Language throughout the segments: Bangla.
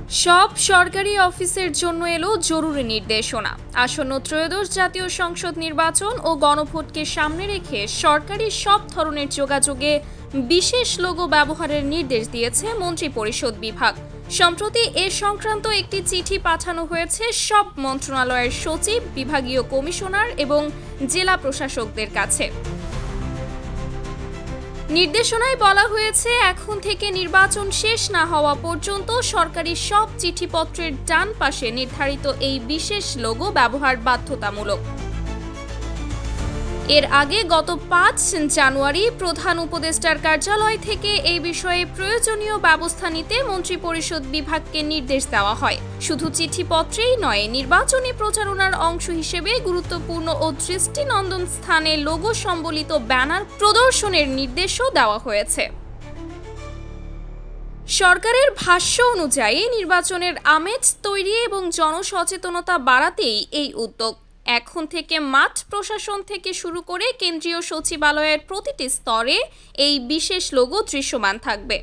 সব সরকারি অফিসের জন্য এলো জরুরি নির্দেশনা। আসন্ন ত্রয়োদশ জাতীয় সংসদ নির্বাচন ও গণভোটকে সামনে রেখে সরকারি সব ধরনের যোগাযোগে বিশেষ লোগো ব্যবহারের নির্দেশ দিয়েছে মন্ত্রিপরিষদ বিভাগ। সম্প্রতি এ সংক্রান্ত একটি চিঠি পাঠানো হয়েছে সব মন্ত্রণালয়ের সচিব, বিভাগীয় কমিশনার এবং জেলা প্রশাসকদের কাছে। নির্দেশনায় বলা হয়েছে, এখন থেকে নির্বাচন শেষ না হওয়া পর্যন্ত সরকারি সব চিঠিপত্রের ডান পাশে নির্ধারিত এই বিশেষ লোগো ব্যবহার বাধ্যতামূলক। এর আগে গত ৫ জানুয়ারি প্রধান উপদেষ্টার কার্যালয় থেকে এই বিষয়ে প্রয়োজনীয় ব্যবস্থা নিতে মন্ত্রিপরিষদ বিভাগকে নির্দেশ দেওয়া হয়। শুধু চিঠিপত্রেই নয়, নির্বাচনী প্রচারণার অংশ হিসেবে গুরুত্বপূর্ণ ও দৃষ্টিনন্দন স্থানে লোগো সম্বলিত ব্যানার প্রদর্শনের নির্দেশও দেওয়া হয়েছে। সরকারের ভাষ্য অনুযায়ী নির্বাচনের আমেজ তৈরি এবং জনসচেতনতা বাড়াতেই এই উদ্যোগ। এখন থেকে মাঠ প্রশাসন থেকে শুরু করে কেন্দ্রীয় সচিবালয়ের প্রতিটি স্তরে এই বিশেষ লোগো দৃশ্যমান থাকবে।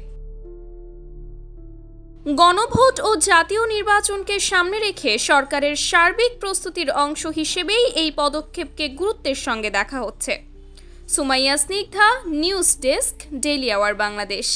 গণভোট ও জাতীয় নির্বাচনকে সামনে রেখে সরকারের সার্বিক প্রস্তুতির অংশ হিসেবেই এই পদক্ষেপকে গুরুত্বের সঙ্গে দেখা হচ্ছে। Sumaiya Snigdha, news desk, daily our Bangladesh.